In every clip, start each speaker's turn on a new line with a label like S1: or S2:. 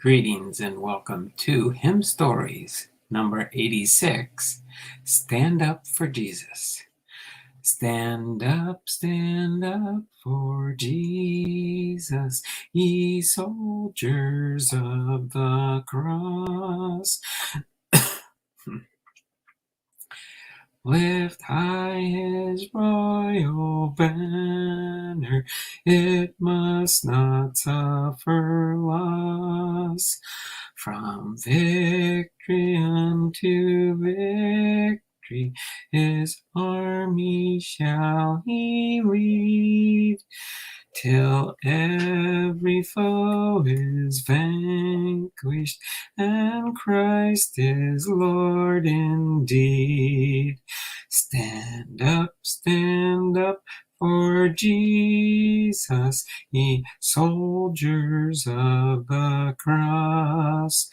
S1: Greetings and welcome to Hymn Stories, number 86, Stand Up for Jesus. Stand up for Jesus, ye soldiers of the cross. Lift high his royal banner, it must not suffer loss. From victory unto victory, his army shall he lead, till every foe is vanquished, and Christ is Lord indeed. Stand up for Jesus, ye soldiers of the cross.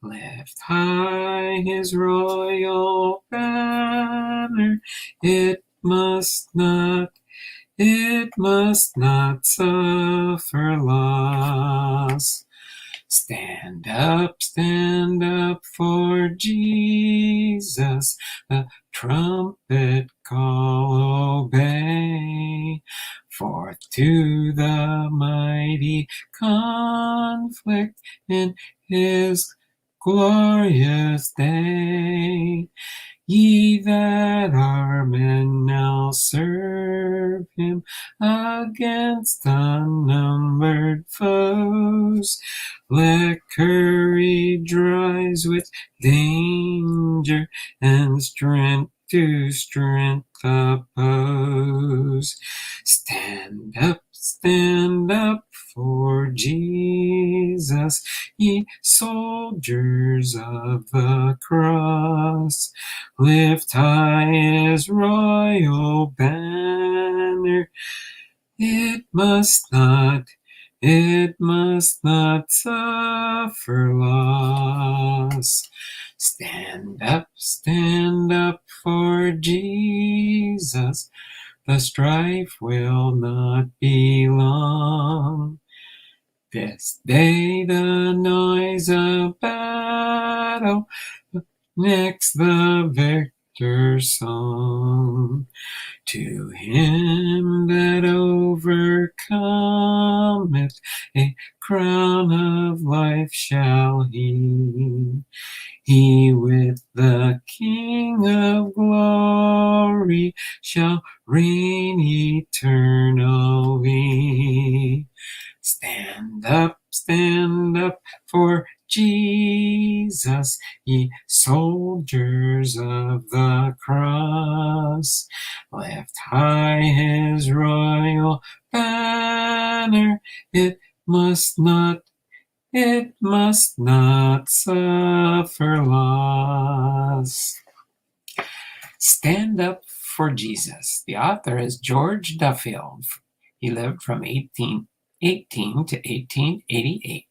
S1: Lift high his royal banner, it must not suffer loss. Stand up for Jesus, the trumpet call obey. Forth to the mighty conflict in his glorious day. Ye that are men now serve him against unnumbered foes. Let courage rise with danger, and strength to strength oppose. Stand up for Jesus, ye soldiers of the cross. Lift high his royal banner, it must not suffer loss. Stand up for Jesus, the strife will not be long. This day the noise of battle, next the victor's song. To him that overcometh, a crown of life shall he with the King of glory shall reign eternally. Stand up for Jesus, ye soldiers of the cross. Lift high his royal banner, it must not suffer loss. Stand Up for Jesus. The author is George Duffield. He lived from 1818 to 1888.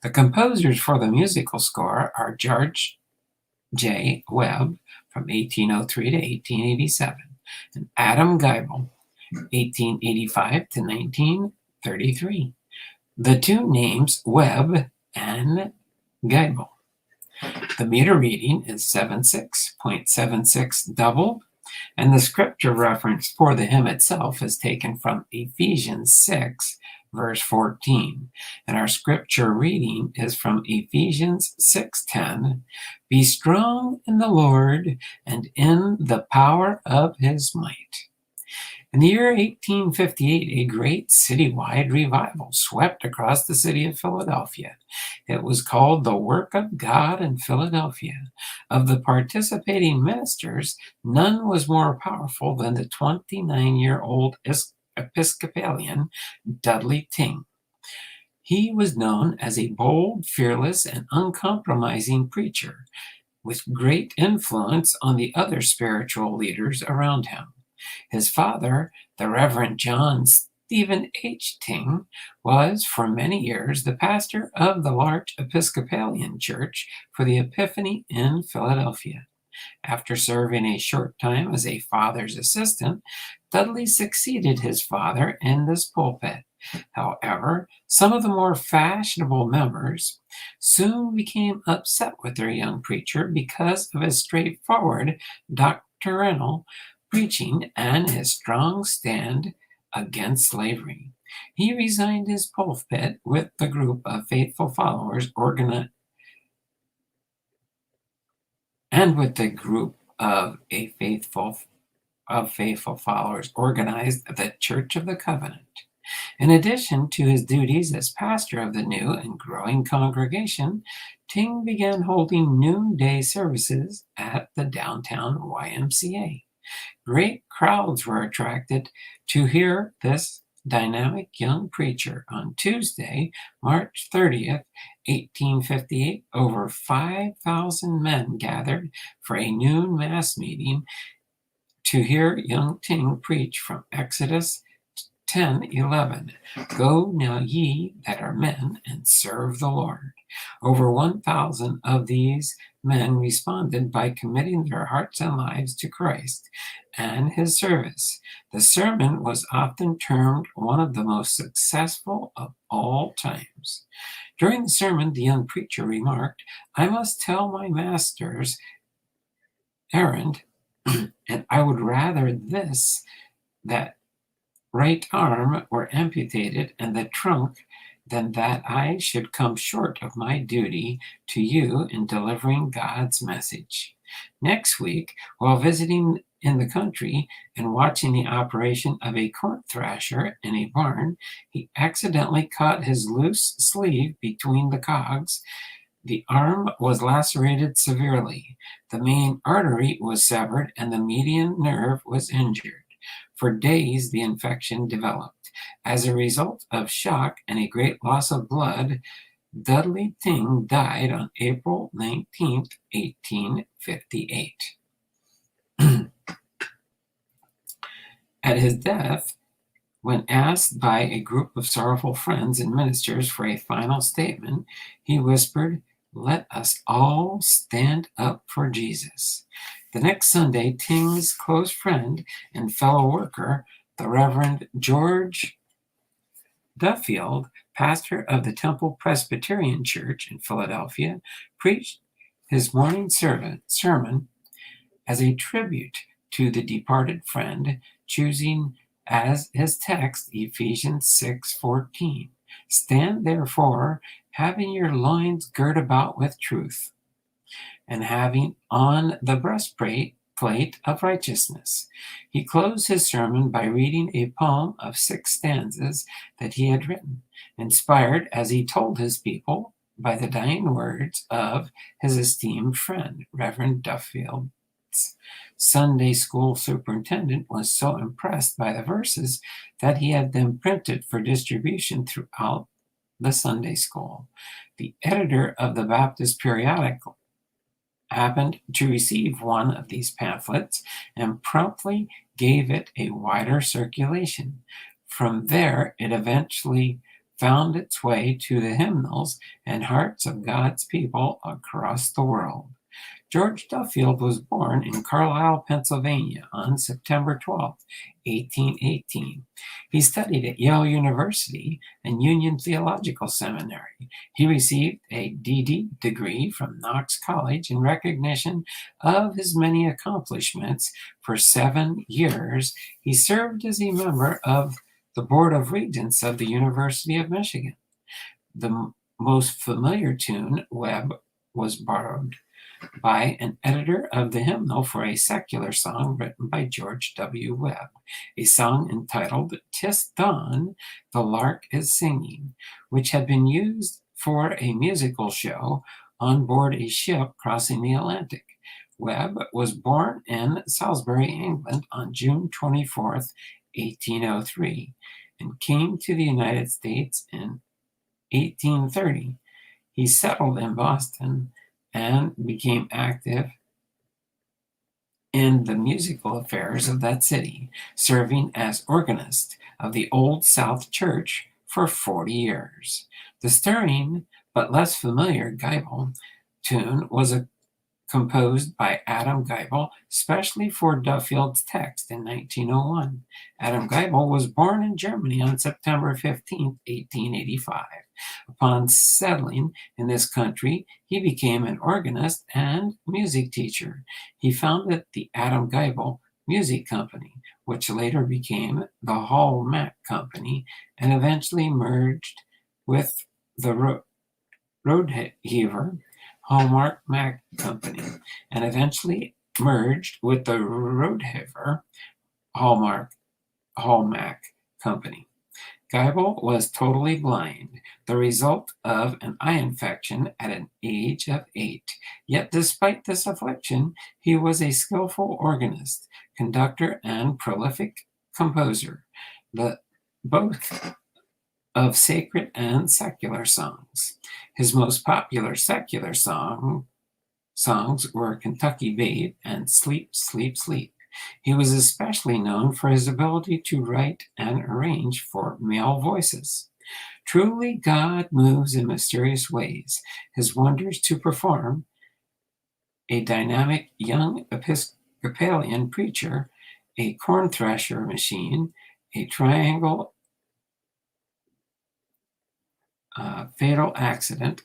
S1: The composers for the musical score are George J. Webb from 1803 to 1887 and Adam Geibel, 1885 to 1933. The two names Webb and Geibel. The meter reading is 76.76 doubled, and the scripture reference for the hymn itself is taken from Ephesians 6, verse 14. And our scripture reading is from Ephesians 6:10. Be strong in the Lord and in the power of his might. In the year 1858, a great citywide revival swept across the city of Philadelphia. It was called the Work of God in Philadelphia. Of the participating ministers, none was more powerful than the 29-year-old Episcopalian Dudley Tyng. He was known as a bold, fearless, and uncompromising preacher, with great influence on the other spiritual leaders around him. His father, the Reverend John Stephen H. Tyng, was for many years the pastor of the large Episcopalian Church for the Epiphany in Philadelphia. After serving a short time as a father's assistant, Dudley succeeded his father in this pulpit. However, some of the more fashionable members soon became upset with their young preacher because of his straightforward doctrinal preaching and his strong stand against slavery. He resigned his pulpit with the group of faithful followers organized the Church of the Covenant. In addition to his duties as pastor of the new and growing congregation, Ting began holding noonday services at the downtown YMCA. Great crowds were attracted to hear this dynamic young preacher. On Tuesday, March 30th, 1858, over 5,000 men gathered for a noon mass meeting to hear young Ting preach from Exodus 10:11. Go now ye that are men and serve the Lord. Over 1,000 of these men responded by committing their hearts and lives to Christ and his service. The sermon was often termed one of the most successful of all times. During the sermon, the young preacher remarked, I must tell my master's errand, and I would rather that right arm were amputated and the trunk than that I should come short of my duty to you in delivering God's message. Next week, while visiting in the country and watching the operation of a corn thrasher in a barn, he accidentally caught his loose sleeve between the cogs. The arm was lacerated severely. The main artery was severed and the median nerve was injured. For days, the infection developed. As a result of shock and a great loss of blood, Dudley Ting died on April 19, 1858. At his death, when asked by a group of sorrowful friends and ministers for a final statement, he whispered, let us all stand up for Jesus. The next Sunday, Ting's close friend and fellow worker, the Reverend George Duffield, pastor of the Temple Presbyterian Church in Philadelphia, preached his morning sermon as a tribute to the departed friend, choosing as his text Ephesians 6:14. Stand therefore, having your loins girt about with truth, and having on the breastplate of righteousness. He closed his sermon by reading a poem of 6 stanzas that he had written, inspired, as he told his people, by the dying words of his esteemed friend, Reverend Duffield's Sunday school superintendent was so impressed by the verses that he had them printed for distribution throughout the Sunday school. The editor of the Baptist periodical happened to receive one of these pamphlets and promptly gave it a wider circulation. From there, it eventually found its way to the hymnals and hearts of God's people across the world. George Duffield was born in Carlisle, Pennsylvania on September 12, 1818. He studied at Yale University and Union Theological Seminary. He received a D.D. degree from Knox College in recognition of his many accomplishments. For 7 years, he served as a member of the Board of Regents of the University of Michigan. The most familiar tune, Webb, was borrowed by an editor of the hymnal for a secular song written by George W. Webb, a song entitled "'Tis Dawn, the Lark is Singing," which had been used for a musical show on board a ship crossing the Atlantic. Webb was born in Salisbury, England on June 24, 1803, and came to the United States in 1830. He settled in Boston and became active in the musical affairs of that city, serving as organist of the Old South Church for 40 years. The stirring but less familiar Geibel tune was composed by Adam Geibel, specially for Duffield's text in 1901. Adam Geibel was born in Germany on September 15, 1885. Upon settling in this country, he became an organist and music teacher. He founded the Adam Geibel Music Company, which later became the Hall-Mack Company and eventually merged with the Rodeheaver Hallmark Mac Company, and eventually merged with the Rodeheaver Hallmark Company. Geibel was totally blind, the result of an eye infection at an age of 8. Yet despite this affliction, he was a skillful organist, conductor, and prolific composer, both of sacred and secular songs. His most popular secular songs were Kentucky Babe and Sleep, Sleep, Sleep. He was especially known for his ability to write and arrange for male voices. Truly, God moves in mysterious ways, his wonders to perform. A dynamic young Episcopalian preacher, a corn thresher machine, a triangle fatal accident,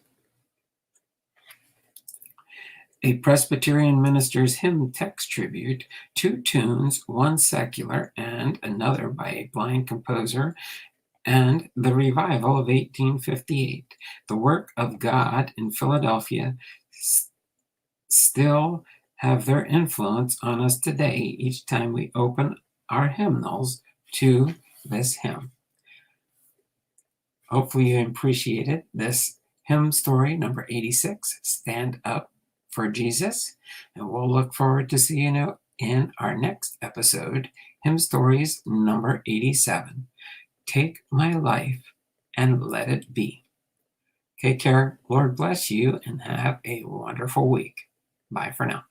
S1: a Presbyterian minister's hymn text tribute, 2 tunes, one secular and another by a blind composer, and the revival of 1858. The work of God in Philadelphia still have their influence on us today each time we open our hymnals to this hymn. Hopefully you appreciated this hymn story number 86, Stand Up for Jesus, and we'll look forward to seeing you in our next episode, hymn stories number 87, Take My Life and Let It Be. Take care, Lord bless you, and have a wonderful week. Bye for now.